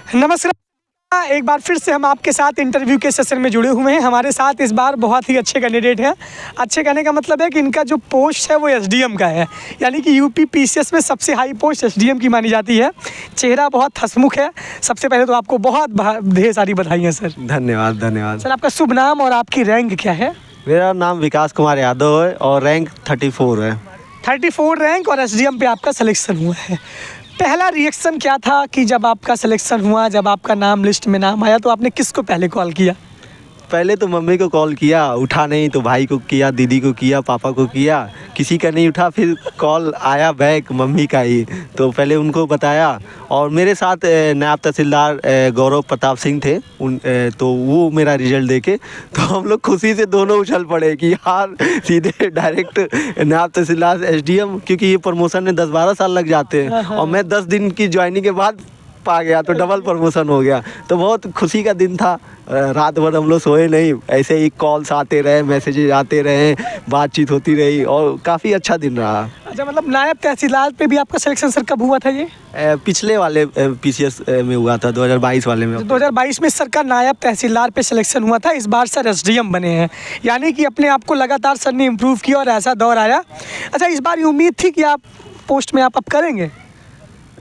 नमस्कार। एक बार फिर से हम आपके साथ इंटरव्यू के सेशन में जुड़े हुए हैं। हमारे साथ इस बार बहुत ही अच्छे कैंडिडेट हैं। अच्छे कहने का मतलब है कि इनका जो पोस्ट है वो एसडीएम का है, यानी कि यूपी पीसीएस में सबसे हाई पोस्ट एसडीएम की मानी जाती है। चेहरा बहुत हंसमुख है। सबसे पहले तो आपको बहुत ढेर सारी बधाइयाँ सर। धन्यवाद धन्यवाद। सर आपका शुभ नाम और आपकी रैंक क्या है? मेरा नाम विकास कुमार यादव है और रैंक 34 है। 34 रैंक और एसडीएम पे आपका सिलेक्शन हुआ है। पहला रिएक्शन क्या था कि जब आपका सिलेक्शन हुआ, जब आपका नाम लिस्ट में नाम आया तो आपने किसको पहले कॉल किया? पहले तो मम्मी को कॉल किया, उठा नहीं तो भाई को किया, दीदी को किया, पापा को किया, किसी का नहीं उठा। फिर कॉल आया बैक मम्मी का ही, तो पहले उनको बताया। और मेरे साथ नायब तहसीलदार गौरव प्रताप सिंह थे तो वो मेरा रिजल्ट देके तो हम लोग खुशी से दोनों उछल पड़े कि यार सीधे डायरेक्ट नायब तहसीलदार एसडीएम, क्योंकि ये प्रमोशन में 10-12 साल लग जाते हैं और मैं 10 दिन की ज्वाइनिंग के बाद पा गया तो डबल प्रमोशन हो गया। तो बहुत खुशी का दिन था। रात भर हम लोग सोए नहीं, ऐसे ही कॉल्स आते रहे, मैसेजेस आते रहे, बातचीत होती रही और काफ़ी अच्छा दिन रहा। अच्छा, मतलब नायब तहसीलदार पे भी आपका सिलेक्शन सर कब हुआ था ये? पिछले वाले पीसीएस में हुआ था, 2022 वाले में। 2022 में सर का नायब तहसीलदार पे सिलेक्शन हुआ था। इस बार सर एसडीएम बने हैं, यानी कि अपने आप को लगातार सर ने इम्प्रूव किया और ऐसा दौर आया। अच्छा, इस बार ये उम्मीद थी कि आप पोस्ट में आप अब करेंगे?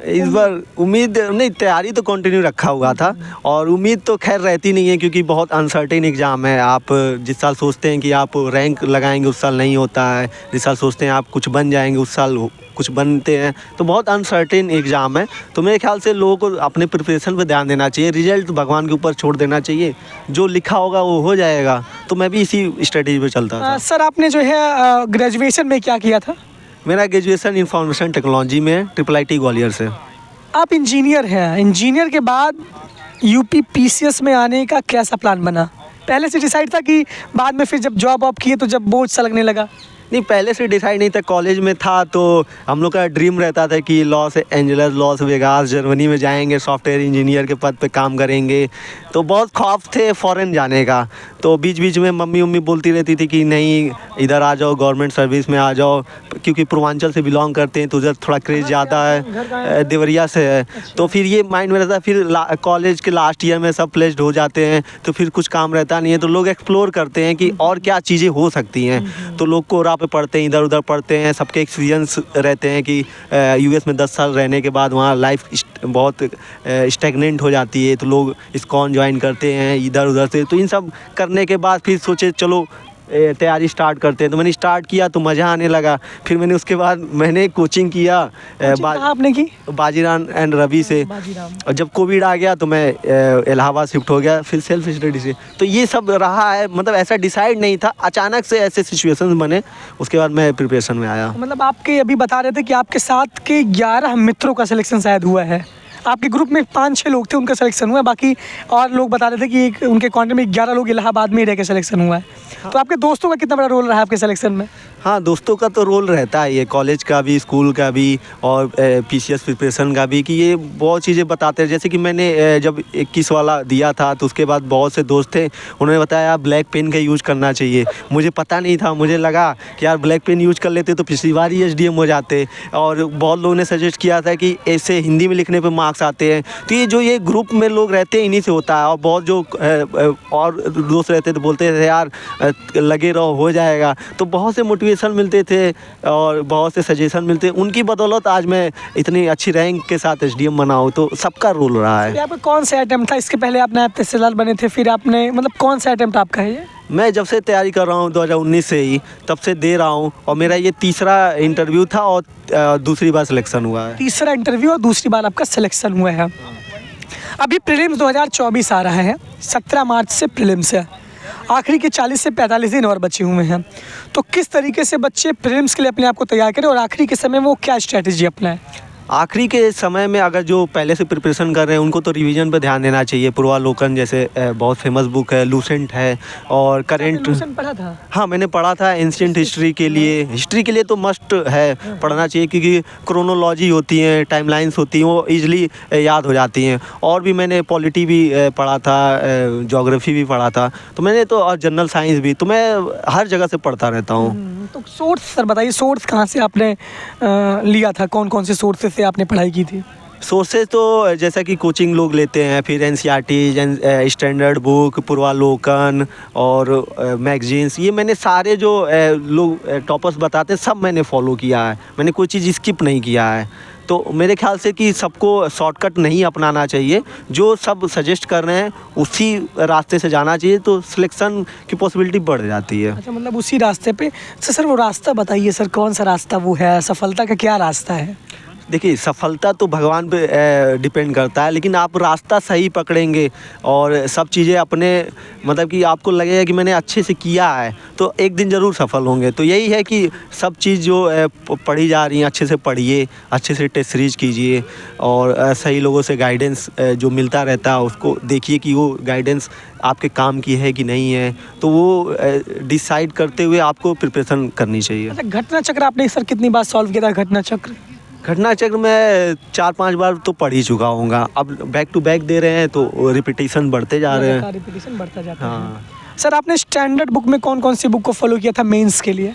इस बार उम्मीद नहीं, तैयारी तो कंटिन्यू रखा हुआ था और उम्मीद तो खैर रहती नहीं है क्योंकि बहुत अनसर्टेन एग्ज़ाम है। आप जिस साल सोचते हैं कि आप रैंक लगाएंगे उस साल नहीं होता है, जिस साल सोचते हैं आप कुछ बन जाएंगे उस साल कुछ बनते हैं, तो बहुत अनसर्टेन एग्ज़ाम है। तो मेरे ख्याल से लोगों को अपने प्रिपरेशन पर ध्यान देना चाहिए, रिजल्ट भगवान के ऊपर छोड़ देना चाहिए, जो लिखा होगा वो हो जाएगा। तो मैं भी इसी स्ट्रेटेजी पर चलता था। सर आपने जो है ग्रेजुएशन में क्या किया था? मेरा ग्रेजुएशन इंफॉर्मेशन टेक्नोलॉजी में IIIT ग्वालियर से। आप इंजीनियर हैं, इंजीनियर के बाद यूपी पीसीएस में आने का कैसा प्लान बना? पहले से डिसाइड था कि बाद में फिर जब जॉब ऑप किए तो जब बोझ सा लगने लगा? नहीं, पहले से डिसाइड नहीं था। कॉलेज में था तो हम लोग का ड्रीम रहता था कि Los Angeles, Las Vegas, Germany में जाएंगे, सॉफ्टवेयर इंजीनियर के पद पे काम करेंगे। तो बहुत ख्वाब थे फ़ॉरेन जाने का। तो बीच बीच में मम्मी बोलती रहती थी कि नहीं इधर आ जाओ, गवर्नमेंट सर्विस में आ जाओ, क्योंकि पूर्वांचल से बिलोंग करते हैं तो उधर थोड़ा क्रेज़ ज़्यादा है, देवरिया से है। तो फिर ये माइंड में रहता है। फिर कॉलेज के लास्ट ईयर में सब प्लेस्ड हो जाते हैं तो फिर कुछ काम रहता नहीं है, तो लोग एक्सप्लोर करते हैं कि और क्या चीज़ें हो सकती हैं। तो लोग कोरा पे पढ़ते हैं, इधर उधर पढ़ते हैं, सबके एक्सपीरियंस रहते हैं कि यूएस में 10 साल रहने के बाद वहाँ लाइफ बहुत स्टैग्नेंट हो जाती है, तो लोग इस्कॉन ज्वाइन करते हैं इधर उधर से। तो इन सब करने के बाद फिर सोचे चलो तैयारी स्टार्ट करते हैं। तो मैंने स्टार्ट किया तो मज़ा आने लगा। फिर मैंने उसके बाद मैंने कोचिंग किया आपने की बाजीराम एंड रवि से। और जब कोविड आ गया तो मैं इलाहाबाद शिफ्ट हो गया, फिर सेल्फ स्टडी से। तो ये सब रहा है, मतलब ऐसा डिसाइड नहीं था, अचानक से ऐसे सिचुएशंस बने, उसके बाद मैं प्रिपरेशन में आया। मतलब आपके अभी बता रहे थे कि आपके साथ के 11 मित्रों का सिलेक्शन शायद हुआ है। आपके ग्रुप में 5-6 लोग थे, उनका सिलेक्शन हुआ है, बाकी और लोग बता रहे थे कि उनके कॉन्टेक्ट में 11 लोग इलाहाबाद में ही रह के सिलेक्शन हुआ है। तो आपके दोस्तों का कितना बड़ा रोल रहा है आपके सिलेक्शन में? हाँ, दोस्तों का तो रोल रहता है, ये कॉलेज का भी, स्कूल का भी और पीसीएस प्रिपरेशन का भी, कि ये बहुत चीज़ें बताते हैं। जैसे कि मैंने जब 21 वाला दिया था तो उसके बाद बहुत से दोस्त थे, उन्होंने बताया ब्लैक पेन का यूज़ करना चाहिए। मुझे पता नहीं था, मुझे लगा कि यार ब्लैक पेन यूज़ कर लेते तो पिछली बार ही एसडीएम हो जाते। और बहुत लोगों ने सजेस्ट किया था कि ऐसे हिंदी में लिखने पर मार्क्स आते हैं। तो ये जो ये ग्रुप में लोग रहते हैं इन्हीं से होता है। और बहुत जो और दोस्त रहते तो बोलते थे यार लगे रहो हो जाएगा। तो बहुत से मोटिवेशन मिलते थे और बहुत से सजेशन मिलते, उनकी बदौलत आज मैं इतनी अच्छी रैंक के साथ एसडीएम बना हूँ। तो सबका रोल रहा है। आपका कौन सा अटेम्प्ट था? इसके पहले आप नायब तहसीलदार बने थे, फिर आपने मतलब कौन सा अटेम्प्ट आपका है ये? मैं जब से तैयारी कर रहा हूँ 2019 से ही, तब से दे रहा हूँ और मेरा ये तीसरा इंटरव्यू था और दूसरी बार सिलेक्शन हुआ है। तीसरा इंटरव्यू और दूसरी बार आपका सिलेक्शन हुआ है। अभी प्रीलिम्स 2024 आ रहा है, 17 मार्च से प्रीलिम्स है। आखिरी के 40 से 45 दिन और बचे हुए हैं। तो किस तरीके से बच्चे प्रीलिम्स के लिए अपने आप को तैयार करें और आखिरी के समय में वो क्या स्ट्रैटेजी अपनाएं? आखिरी के समय में अगर जो पहले से प्रिपरेशन कर रहे हैं उनको तो रिवीजन पे ध्यान देना चाहिए। पूर्वालोकन जैसे बहुत फेमस बुक है, लूसेंट है और करेंट। लूसेंट पढ़ा था? हाँ, मैंने पढ़ा था। एंशिएंट हिस्ट्री के लिए तो मस्ट है, पढ़ना चाहिए, क्योंकि क्रोनोलॉजी होती है, टाइमलाइंस होती हैं, वो ईजिली याद हो जाती हैं। और भी मैंने पॉलिटी भी पढ़ा था, ज्योग्राफी भी पढ़ा था, तो मैंने तो और जनरल साइंस भी, तो मैं हर जगह से पढ़ता रहता हूँ। तो सोर्स सर बताइए, सोर्स कहाँ से आपने लिया था? कौन कौन से सोर्सेस से आपने पढ़ाई की थी? सोर्सेज तो जैसा कि कोचिंग लोग लेते हैं, फिर एनसीईआरटी, स्टैंडर्ड बुक, पूर्वालोकन और मैगजीन्स, ये मैंने सारे जो लोग टॉपर्स बताते हैं सब मैंने फॉलो किया है। मैंने कोई चीज़ स्किप नहीं किया है। तो मेरे ख्याल से कि सबको शॉर्टकट नहीं अपनाना चाहिए, जो सब सजेस्ट कर रहे हैं उसी रास्ते से जाना चाहिए, तो सिलेक्शन की पॉसिबिलिटी बढ़ जाती है। अच्छा, मतलब उसी रास्ते पे। सर वो रास्ता बताइए सर, कौन सा रास्ता वो है, सफलता का क्या रास्ता है? देखिए, सफलता तो भगवान पे डिपेंड करता है, लेकिन आप रास्ता सही पकड़ेंगे और सब चीज़ें अपने मतलब कि आपको लगेगा कि मैंने अच्छे से किया है, तो एक दिन ज़रूर सफल होंगे। तो यही है कि सब चीज़ जो पढ़ी जा रही हैं अच्छे से पढ़िए, अच्छे से टेस्ट सीरीज कीजिए और सही लोगों से गाइडेंस जो मिलता रहता है उसको देखिए कि वो गाइडेंस आपके काम की है कि नहीं है, तो वो डिसाइड करते हुए आपको प्रिपरेशन करनी चाहिए। अच्छा, घटना चक्र आपने सर कितनी बार सॉल्व किया था? घटना चक्र मैं 4-5 बार तो पढ़ ही चुका हूँगा। अब बैक टू बैक दे रहे हैं तो रिपीटेशन बढ़ते जा रहे हैं। रिपीटेशन बढ़ता जाता है। हाँ। सर आपने स्टैंडर्ड बुक में कौन कौन सी बुक को फॉलो किया था मेंस के लिए?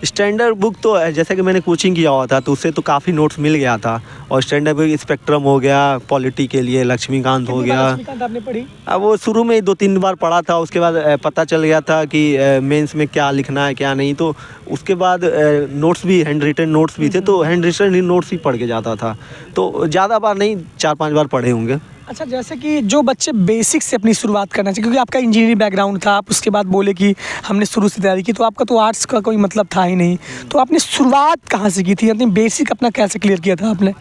स्टैंडर्ड बुक तो जैसे कि मैंने कोचिंग किया हुआ था तो उससे तो काफ़ी नोट्स मिल गया था। और स्टैंडर्ड बुक स्पेक्ट्रम हो गया, पॉलिटी के लिए लक्ष्मीकांत हो गया। लक्ष्मीकांत आपने पढ़ी? अब वो शुरू में ही 2-3 बार पढ़ा था, उसके बाद पता चल गया था कि मेंस में क्या लिखना है क्या नहीं, तो उसके बाद नोट्स भी हैंड रिटन नोट्स भी थे, तो हैंड रिटन नोट्स ही पढ़ के जाता था। तो ज़्यादा बार नहीं, 4-5 बार पढ़े होंगे। अच्छा, जैसे कि जो बच्चे बेसिक से अपनी शुरुआत करना चाहिए, क्योंकि आपका इंजीनियरिंग बैकग्राउंड था, आप उसके बाद बोले कि हमने शुरू से तैयारी की, तो आपका तो आर्ट्स का कोई मतलब था ही नहीं, तो आपने शुरुआत कहाँ से की थी? अपनी बेसिक अपना कैसे क्लियर किया था आपने?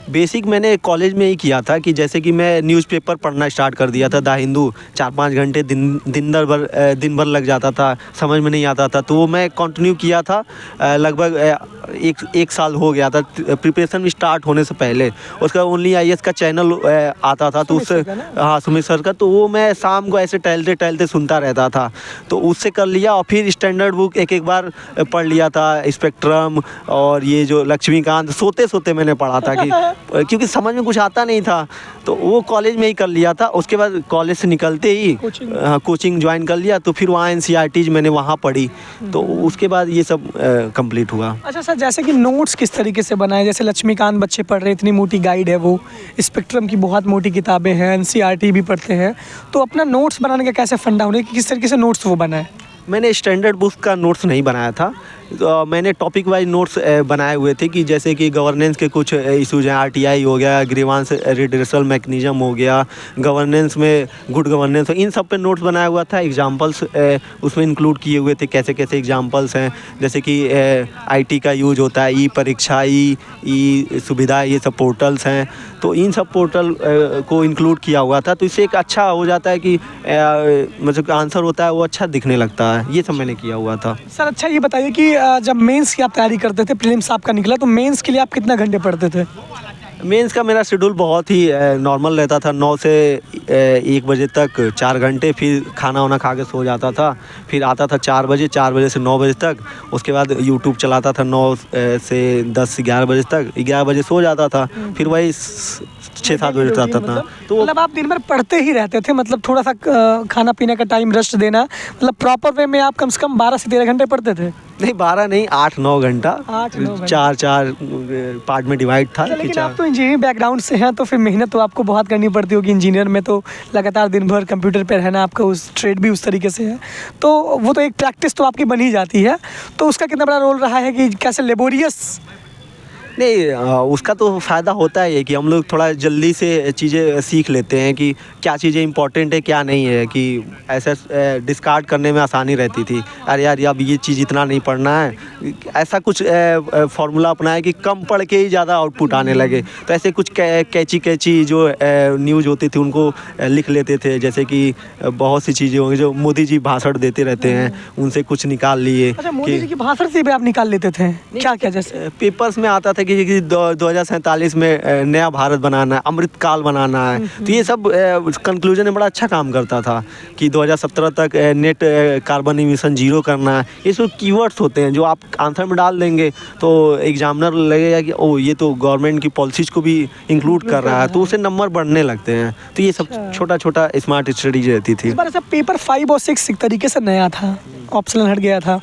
बेसिक मैंने कॉलेज में ही किया था कि जैसे कि मैं न्यूज़पेपर पढ़ना स्टार्ट कर दिया था, द हिंदू। 4-5 घंटे दिन भर लग जाता था, समझ में नहीं आता था, तो वो मैं कंटिन्यू किया था। लगभग एक साल हो गया था प्रिपरेशन स्टार्ट होने से पहले। उसका ओनली आईएएस का चैनल आता था, तो उससे हाँ सुमित सर का, तो वो मैं शाम को ऐसे टहलते टहलते सुनता रहता था, तो उससे कर लिया। और फिर स्टैंडर्ड बुक एक बार पढ़ लिया था, स्पेक्ट्रम और ये जो लक्ष्मीकांत, सोते सोते मैंने पढ़ा था कि क्योंकि समझ में कुछ आता नहीं था, तो वो कॉलेज में ही कर लिया था। उसके बाद कॉलेज से निकलते ही कोचिंग ज्वाइन कर लिया, तो फिर वहाँ एनसीईआरटी मैंने वहाँ पढ़ी, तो उसके बाद ये सब कंप्लीट हुआ। अच्छा सर, जैसे कि नोट्स किस तरीके से बनाए? जैसे लक्ष्मीकांत बच्चे पढ़ रहे, इतनी मोटी गाइड है वो, स्पेक्ट्रम की बहुत मोटी किताबें हैं, एनसीईआरटी भी पढ़ते हैं, तो अपना नोट्स बनाने का कैसे फंडा होने कि किस तरीके से नोट्स वो बनाए? मैंने स्टैंडर्ड बुक का नोट्स नहीं बनाया था, तो मैंने टॉपिक वाइज नोट्स बनाए हुए थे कि जैसे कि गवर्नेंस के कुछ इशूज़ हैं, आरटीआई हो गया, ग्रीवांस रिड्रेसल मैकेनिज्म हो गया, गवर्नेंस में गुड गवर्नेंस, इन सब पे नोट्स बनाया हुआ था। एग्जांपल्स उसमें इंक्लूड किए हुए थे, कैसे कैसे एग्जांपल्स हैं, जैसे कि आईटी का यूज होता है, ई परीक्षा, ई सुविधा, ये सब पोर्टल्स हैं, तो इन सब पोर्टल को इंक्लूड किया हुआ था। तो इससे एक अच्छा हो जाता है कि मतलब आंसर होता है वो अच्छा दिखने लगता है। ये सब मैंने किया हुआ था। सर अच्छा ये बताइए कि जब मेंस की आप तैयारी करते थे, प्रीलिम्स आपका निकला, तो मेंस के लिए आप कितना घंटे पढ़ते थे? मेंस का मेरा शेड्यूल बहुत ही नॉर्मल रहता था, 9 से 1 बजे तक 4 घंटे, फिर खाना वाना खा के सो जाता था, फिर आता था 4 बजे, 4 बजे से 9 बजे तक, उसके बाद यूट्यूब चलाता था 9 से 10-11 बजे तक, 11 बजे सो जाता था, फिर वही 6-7 बजे तक आता था। तो मतलब आप दिन भर पढ़ते ही रहते थे, मतलब थोड़ा सा खाना पीने का टाइम, रेस्ट देना, मतलब प्रॉपर वे में आप कम से कम 12 से 13 घंटे पढ़ते थे? नहीं, 12 नहीं, 8-9 घंटा, 4 पार्ट में डिवाइड था। लेकिन आप तो इंजीनियरिंग बैकग्राउंड से हैं, तो फिर मेहनत तो आपको बहुत करनी पड़ती होगी। इंजीनियर में तो लगातार दिन भर कंप्यूटर पे रहना, आपका उस ट्रेड भी उस तरीके से है, तो वो तो एक प्रैक्टिस तो आपकी बन ही जाती है। तो उसका कितना बड़ा रोल रहा है कि कैसे लेबोरियस? नहीं, उसका तो फ़ायदा होता है कि हम लोग थोड़ा जल्दी से चीज़ें सीख लेते हैं कि क्या चीज़ें इंपॉर्टेंट है क्या नहीं है, कि ऐसा डिस्कार्ड करने में आसानी रहती थी। अरे यार अब ये चीज़ इतना नहीं पढ़ना है, ऐसा कुछ फार्मूला अपनाया कि कम पढ़ के ही ज़्यादा आउटपुट आने लगे। तो ऐसे कुछ कैची जो न्यूज़ होती थी उनको लिख लेते थे, जैसे कि बहुत सी चीज़ें होंगी जो मोदी जी भाषण देते रहते हैं, उनसे कुछ निकाल लिए। अच्छा, मोदी जी की भाषण से भी आप निकाल लेते थे? क्या क्या जैसे पेपर्स में आता था कि 2047 में नया भारत बनाना है, अमृतकाल बनाना है, तो ये सब कंक्लूजन में बड़ा अच्छा काम करता था कि 2017 तक नेट कार्बन इमिशन 0 करना है। ये सब कीवर्ड्स होते हैं जो आप आंसर में डाल देंगे तो एग्जामिनर लगेगा कि ओ ये तो गवर्नमेंट की पॉलिसीज को भी इंक्लूड कर रहा है, तो उसे नंबर बढ़ने लगते हैं। तो ये सब छोटा छोटा स्मार्ट स्टडी रहती थी। इस बार ऐसा पेपर 5 और 6 एक तरीके से नया था, ऑप्शनल हट गया था,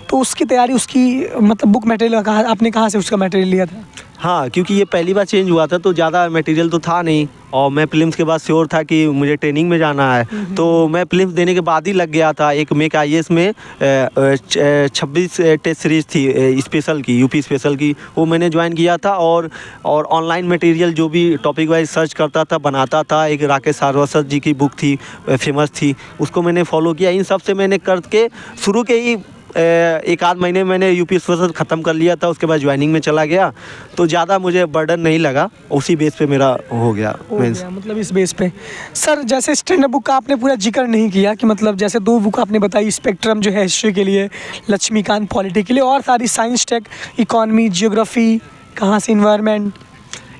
तो उसकी तैयारी, उसकी मतलब बुक मटेरियल आपने कहाँ से उसका मटेरियल लिया था? हाँ, क्योंकि ये पहली बार चेंज हुआ था तो ज़्यादा मटेरियल तो था नहीं, और मैं प्रीलिम्स के बाद श्योर था कि मुझे ट्रेनिंग में जाना है, तो मैं प्रीलिम्स देने के बाद ही लग गया था। एक मेक IAS में 26 टेस्ट सीरीज थी स्पेशल की, यूपी स्पेशल की, वो मैंने ज्वाइन किया था। और ऑनलाइन मटेरियल जो भी टॉपिक वाइज सर्च करता था, बनाता था। एक राकेश सारस्वत जी की बुक थी, फेमस थी, उसको मैंने फॉलो किया। इन सब से मैंने करके शुरू के ही एक आध महीने में मैंने यूपी स्पेशल ख़त्म कर लिया था। उसके बाद ज्वाइनिंग में चला गया, तो ज़्यादा मुझे बर्डन नहीं लगा, उसी बेस पे मेरा हो गया मेंस। मतलब इस बेस पे सर, जैसे स्टैंडर्ड बुक का आपने पूरा जिक्र नहीं किया कि मतलब जैसे 2 बुक आपने बताई, स्पेक्ट्रम जो है हिस्ट्री के लिए, लक्ष्मीकांत पॉलिटी के लिए, और सारी साइंस, टेक, इकोनॉमी, जियोग्राफी, कहाँ से इन्वायरमेंट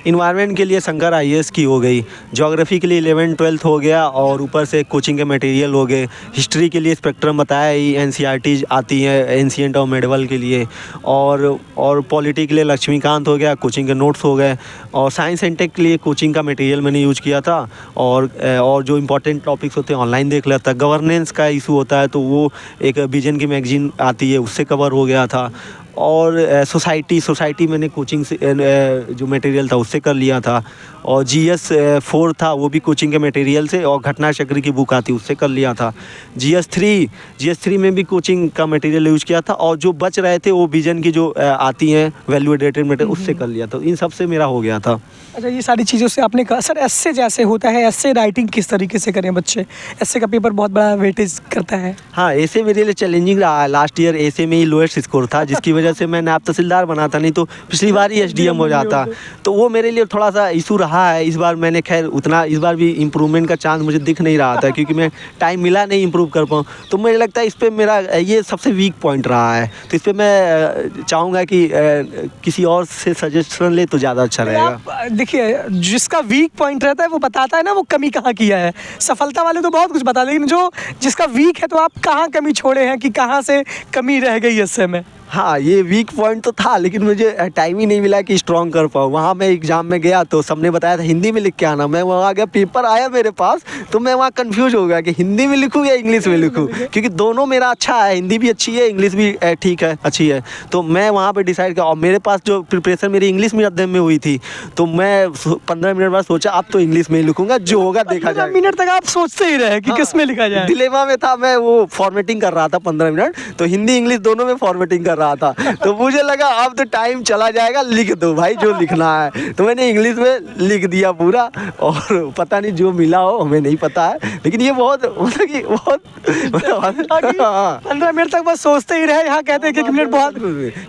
इन्वायरमेंट के लिए शंकर IAS की हो गई, ज्योग्राफी के लिए 11-12 हो गया, और ऊपर से कोचिंग के मटेरियल हो गए। हिस्ट्री के लिए स्पेक्ट्रम बताया ही, NCERT आती है एंशिएंट और मेडिवल के लिए, और पॉलिटी के लिए लक्ष्मीकांत हो गया, कोचिंग के नोट्स हो गए। और साइंस एंड टेक के लिए कोचिंग का मटेरियल मैंने यूज किया था, और जो इंपॉर्टेंट टॉपिक्स होते हैं ऑनलाइन देख लेता। गवर्नेंस का इशू होता है तो वो एक विजन की मैगजीन आती है, उससे कवर हो गया था। और सोसाइटी मैंने कोचिंग से जो मटेरियल था उससे कर लिया था। और GS 4 था, वो भी कोचिंग के मटेरियल से, और घटना चक्र की बुक आती उससे कर लिया था। GS 3 में भी कोचिंग का मटेरियल यूज किया था, और जो बच रहे थे वो विजन की जो आती हैं वैल्यू एडेटेड मटेरियल, उससे कर लिया था। इन सब से मेरा हो गया था। अच्छा, ये सारी चीज़ों से आपने कहा। सर, एस्से जैसे होता है, एस्से राइटिंग किस तरीके से करें बच्चे? एस्से का पेपर बहुत बड़ा वेटेज करता है। हाँ, ऐसे मेरे लिए चैलेंजिंग रहा है। लास्ट ईयर ऐसे में ही लोएस्ट स्कोर था, जिसकी वजह से मैं नायब तहसीलदार बना था, नहीं तो पिछली बार ही SDM हो जाता। तो वो मेरे लिए थोड़ा सा इशू रहा है। इस बार मैंने खैर उतना, इस बार भी इम्प्रूवमेंट का चांस मुझे दिख नहीं रहा था, क्योंकि मैं टाइम मिला नहीं इम्प्रूव कर पाऊँ। तो मुझे लगता है इस पर मेरा ये सबसे वीक पॉइंट रहा है। तो इस पर मैं चाहूँगा कि किसी और से सजेशन ले तो ज़्यादा अच्छा रहेगा। आप देखिए, जिसका वीक पॉइंट रहता है वो बताता है ना वो कमी कहाँ किया है। सफलता वाले तो बहुत कुछ बता, लेकिन जो जिसका वीक है, तो आप कहाँ कमी छोड़े हैं कि कहाँ से कमी रह गई इससे में? हाँ, ये वीक पॉइंट तो था, लेकिन मुझे टाइम ही नहीं मिला कि स्ट्रॉन्ग कर पाऊँ। वहाँ मैं एग्ज़ाम में गया तो सबने बताया था हिंदी में लिख के आना। मैं वहाँ गया, पेपर आया मेरे पास, तो मैं वहाँ कंफ्यूज हो गया कि हिंदी में लिखूँ या इंग्लिश में लिखूँ, क्योंकि दोनों मेरा अच्छा है, हिंदी भी अच्छी है, इंग्लिश भी ठीक है, अच्छी है। तो मैं वहाँ पर डिसाइड किया, और मेरे पास जो प्रिपरेशन मेरी इंग्लिश माध्यम में हुई थी, तो मैं 15 मिनट बाद सोचा अब तो इंग्लिश में ही लिखूँगा, जो होगा देखा जाएगा। मिनट तक आप सोचते ही रहे कि किस में लिखा जाए। डिलेमा में था मैं, वो फॉर्मेटिंग कर रहा था 15 मिनट, तो हिंदी इंग्लिश दोनों में फॉर्मेटिंग कर रहा था। तो मुझे लगा अब तो टाइम चला जाएगा, लिख दो भाई जो लिखना है। तो मैंने इंग्लिश में लिख दिया पूरा, और पता नहीं जो मिला हो, हमें नहीं पता है, लेकिन ये बहुत मतलब कि बहुत 15 मिनट तक बस सोचते ही रहे। यहाँ कहते हैं कि मिनट बहुत,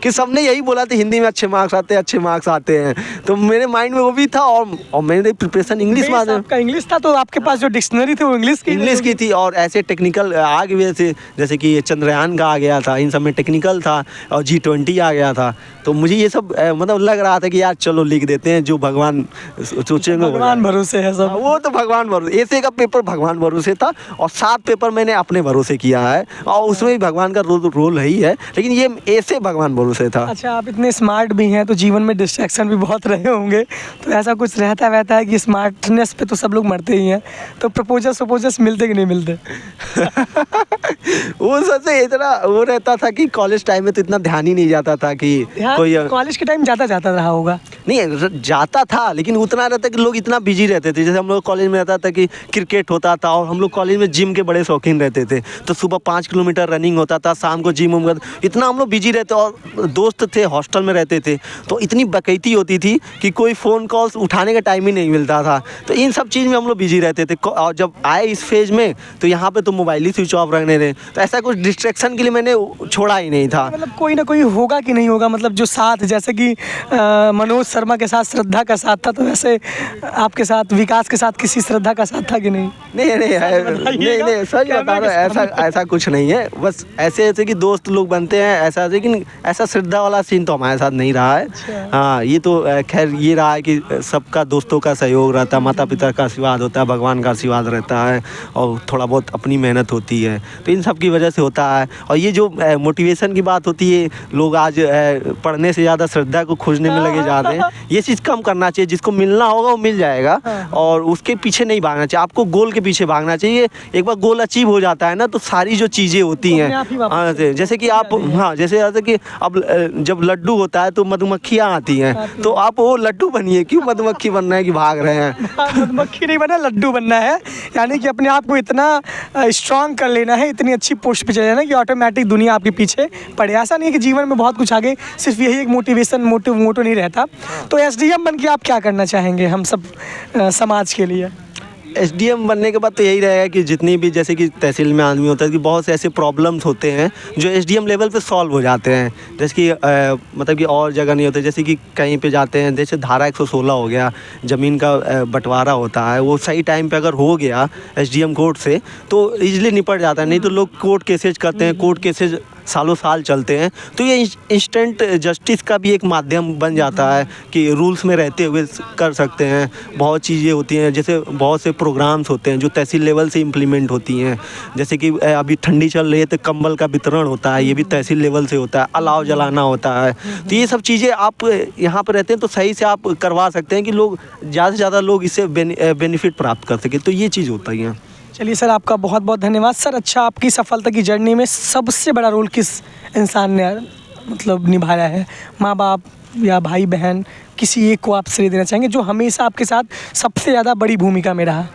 कि सबने यही बोला था हिंदी में अच्छे मार्क्स आते हैं, अच्छे मार्क्स आते हैं। तो मेरे माइंड में वो भी था, और मैंने प्रिपरेशन इंग्लिश में, आपका इंग्लिश था, तो आपके पास जो डिक्शनरी थी वो इंग्लिश की थी। और ऐसे टेक्निकल आ गए थे, जैसे कि चंद्रयान का आ गया था, इन सब में टेक्निकल था, और G20 आ गया था। तो मुझे ये सब मतलब लग रहा था कि यार चलो लिख देते हैं, जो भगवान सोचेंगे, भगवान भरोसे है सब। वो तो भगवान भरोसे। ऐसे का पेपर भगवान भरोसे था, और 7 पेपर मैंने अपने भरोसे किया है, और उसमें भी भगवान का रोल है ही है, लेकिन ये ऐसे भगवान भरोसे था। अच्छा, आप इतने स्मार्ट भी हैं, तो जीवन में डिस्ट्रैक्शन भी बहुत रहे होंगे, तो ऐसा कुछ रहता है कि स्मार्टनेस पे तो सब लोग मरते ही हैं, तो प्रपोजल्स मिलते कि नहीं मिलते? वो सबसे इतना वो रहता था कि कॉलेज टाइम में तो इतना ध्यान ही नहीं जाता था कि कोई, कॉलेज के टाइम जाता रहा होगा। नहीं जाता था, लेकिन उतना रहता कि लोग इतना बिजी रहते थे। जैसे हम लोग कॉलेज में रहता था कि क्रिकेट होता था, और हम लोग कॉलेज में जिम के बड़े शौकीन रहते थे, तो सुबह 5 किलोमीटर रनिंग होता था, शाम को जिम उम, इतना हम लोग बिजी रहते। और दोस्त थे, हॉस्टल में रहते थे, तो इतनी बकैती होती थी कि कोई फ़ोन कॉल्स उठाने का टाइम ही नहीं मिलता था। तो इन सब चीज़ में हम लोग बिजी रहते थे। और जब आए इस फेज में, तो यहाँ पे तो मोबाइल ही स्विच ऑफ रखने थे, तो ऐसा कुछ डिस्ट्रैक्शन के लिए मैंने छोड़ा ही नहीं था। मतलब कोई ना कोई होगा कि नहीं होगा, मतलब जो साथ, जैसे कि मनोज शर्मा के साथ श्रद्धा का साथ था, तो वैसे आपके साथ, विकास के साथ किसी श्रद्धा का साथ था कि नहीं? नहीं, सच बता रहा हूँ, ऐसा कुछ नहीं है। बस ऐसे कि दोस्त लोग बनते हैं ऐसा, लेकिन ऐसा श्रद्धा वाला सीन तो हमारे साथ नहीं रहा है। अच्छा। हाँ, ये तो खैर ये रहा है कि सबका दोस्तों का सहयोग रहता है, माता पिता का आशीर्वाद होता है, भगवान का आशीर्वाद रहता है, और थोड़ा बहुत अपनी मेहनत होती है। तो इन इन सब की वजह से होता है। और ये जो मोटिवेशन की बात होती है, लोग आज पढ़ने से ज़्यादा श्रद्धा को खोजने में लगे जा रहे हैं। ये चीज़ कम करना चाहिए, जिसको मिलना होगा वो मिल जाएगा और उसके पीछे नहीं भागना चाहिए, आपको गोल के पीछे भागना चाहिए। एक बार गोल अचीव हो जाता है ना, तो सारी जो चीज़ें होती हैं, हाँ, जैसे कि आप, हाँ, जैसे कि अब जब लड्डू होता है तो मधुमक्खियाँ आती हैं, तो आप वो लड्डू बनिए। क्यों मधुमक्खी बनना है कि भाग रहे हैं? मधुमक्खी नहीं बनना, लड्डू बनना है। यानी कि अपने आप को इतना स्ट्रांग कर लेना है, इतनी अच्छी पोस्ट पे चले जाना कि ऑटोमेटिक दुनिया आपके पीछे पड़े। ऐसा नहीं है कि जीवन में बहुत कुछ आगे सिर्फ यही एक मोटिवेशन मोटो नहीं रहता। तो एसडीएम बन के आप क्या करना चाहेंगे हम सब समाज के लिए? एसडीएम बनने के बाद तो यही रहेगा कि जितनी भी, जैसे कि तहसील में आदमी होता है कि बहुत से ऐसे प्रॉब्लम्स होते हैं जो एसडीएम लेवल पे सॉल्व हो जाते हैं। जैसे कि मतलब कि और जगह नहीं होते, जैसे कि कहीं पे जाते हैं, जैसे धारा 116 हो गया, ज़मीन का बंटवारा होता है, वो सही टाइम पे अगर हो गया एसडीएम कोर्ट से तो ईजिली निपट जाता है। नहीं तो लोग कोर्ट केसेज करते हैं, कोर्ट केसेज सालों साल चलते हैं। तो ये इंस्टेंट जस्टिस का भी एक माध्यम बन जाता है कि रूल्स में रहते हुए कर सकते हैं। बहुत चीज़ें होती हैं, जैसे बहुत से प्रोग्राम्स होते हैं जो तहसील लेवल से इम्प्लीमेंट होती हैं। जैसे कि अभी ठंडी चल रही है तो कंबल का वितरण होता है, ये भी तहसील लेवल से होता है। अलाव जलाना होता है। तो ये सब चीज़ें आप यहाँ पर रहते हैं तो सही से आप करवा सकते हैं कि लोग ज़्यादा से ज़्यादा लोग इससे बेनिफिट प्राप्त कर सकें। तो ये चीज़ होता ही है। चलिए सर, आपका बहुत बहुत धन्यवाद सर। अच्छा, आपकी सफलता की जर्नी में सबसे बड़ा रोल किस इंसान ने मतलब निभाया है? माँ बाप या भाई बहन, किसी एक को आप श्रेय देना चाहेंगे जो हमेशा आपके साथ सबसे ज़्यादा बड़ी भूमिका में रहा?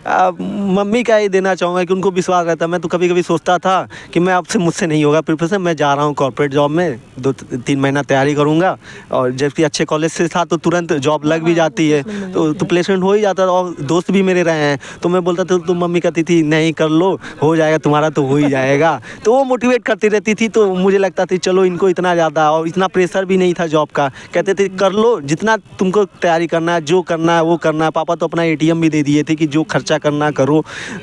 मम्मी का ही देना चाहूँगा कि उनको विश्वास रहता है। मैं तो कभी कभी सोचता था कि मैं आपसे मुझसे नहीं होगा प्रिपरेशन, मैं जा रहा हूँ कॉर्पोरेट जॉब में, 2-3 महीना तैयारी करूँगा और जबकि अच्छे कॉलेज से था तो तुरंत जॉब लग भी जाती है, तो प्लेसमेंट हो ही जाता था। और दोस्त भी मेरे रहे हैं, तो मैं बोलता था तो मम्मी कहती थी नहीं कर लो, हो जाएगा तुम्हारा तो हो ही जाएगा। तो वो मोटिवेट करती रहती थी। तो मुझे लगता था चलो इनको इतना ज़्यादा और इतना प्रेशर भी नहीं था जॉब का, कहते थे कर लो जितना तुमको तैयारी करना है, जो करना है वो करना है। पापा तो अपना ATM भी दे दिए थे कि जो खर्चा करना करो,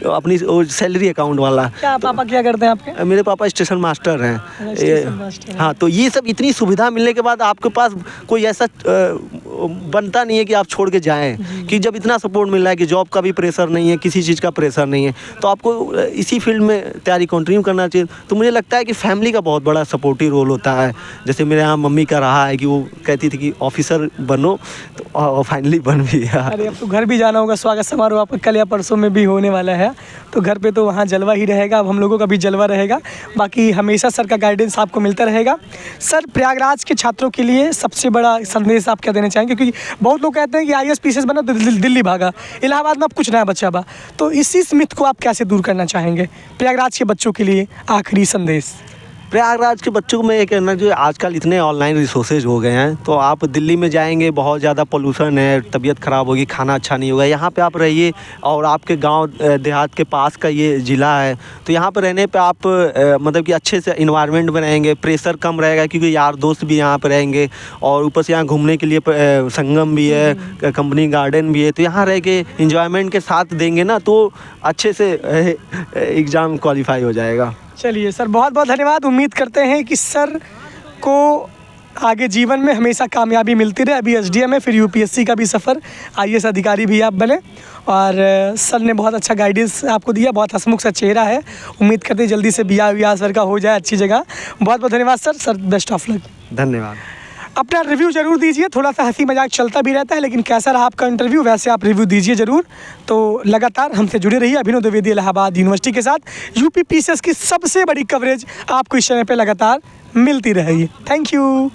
अपनी सैलरी अकाउंट वाला। क्या पापा क्या करते हैं आपके? मेरे पापा स्टेशन मास्टर हैं। हाँ, तो ये सब इतनी सुविधा मिलने के बाद आपके पास कोई ऐसा बनता नहीं है कि आप छोड़ के जाएं। कि जब इतना सपोर्ट मिल रहा है कि जॉब का भी प्रेशर नहीं है, किसी चीज़ का प्रेशर नहीं है, तो आपको इसी फील्ड में तैयारी कंटिन्यू करना चाहिए। तो मुझे लगता है कि फैमिली का बहुत बड़ा सपोर्टिव रोल होता है। जैसे मेरे यहाँ मम्मी का रहा है कि वो कहती थी कि ऑफिसर बनो, तो फाइनली बन भी गया। अरे अब तो घर भी जाना होगा, स्वागत समारोह आपका कल या परसों में भी होने वाला है, तो घर पे तो वहाँ जलवा ही रहेगा। अब हम लोगों का भी जलवा रहेगा। बाकी हमेशा सर का गाइडेंस आपको मिलता रहेगा। सर, प्रयागराज के छात्रों के लिए सबसे बड़ा संदेश आप क्या देना चाहेंगे? क्योंकि बहुत लोग कहते हैं कि IAS PCS बना तो दिल्ली भागा, इलाहाबाद में अब कुछ नया बच्चा बा, तो इसी मिथ को आप कैसे दूर करना चाहेंगे? प्रयागराज के बच्चों के लिए आखिरी संदेश। प्रयागराज के बच्चों को मैं ये कहना, जो आजकल इतने ऑनलाइन रिसोर्सेज हो गए हैं, तो आप दिल्ली में जाएंगे बहुत ज़्यादा पोल्यूशन है, तबीयत ख़राब होगी, खाना अच्छा नहीं होगा। यहाँ पे आप रहिए और आपके गांव देहात के पास का ये ज़िला है, तो यहाँ पर रहने पे आप मतलब कि अच्छे से इन्वायरमेंट में रहेंगे, प्रेशर कम रहेगा क्योंकि यार दोस्त भी यहाँ पर रहेंगे और ऊपर से यहाँ घूमने के लिए संगम भी है, कंपनी गार्डन भी है। तो यहाँ रह के इंजॉयमेंट के साथ देंगे ना तो अच्छे से एग्ज़ाम क्वालिफाई हो जाएगा। चलिए सर, बहुत बहुत धन्यवाद। उम्मीद करते हैं कि सर को आगे जीवन में हमेशा कामयाबी मिलती रहे। अभी SDM है, फिर UPSC का भी सफ़र, IAS अधिकारी भी आप बने और सर ने बहुत अच्छा गाइडेंस आपको दिया। बहुत हंसमुख सा चेहरा है। उम्मीद करते हैं जल्दी से बिया सर का हो जाए अच्छी जगह। बहुत बहुत धन्यवाद sir. Sir, best of luck. धन्यवाद। अपना रिव्यू ज़रूर दीजिए। थोड़ा सा हंसी मजाक चलता भी रहता है, लेकिन कैसा रहा आपका इंटरव्यू वैसे आप रिव्यू दीजिए ज़रूर। तो लगातार हमसे जुड़े रहिए अभिनव द्विवेदी इलाहाबाद यूनिवर्सिटी के साथ। UP PCS की सबसे बड़ी कवरेज आपको इस चैनल पे लगातार मिलती रहेगी। Thank you.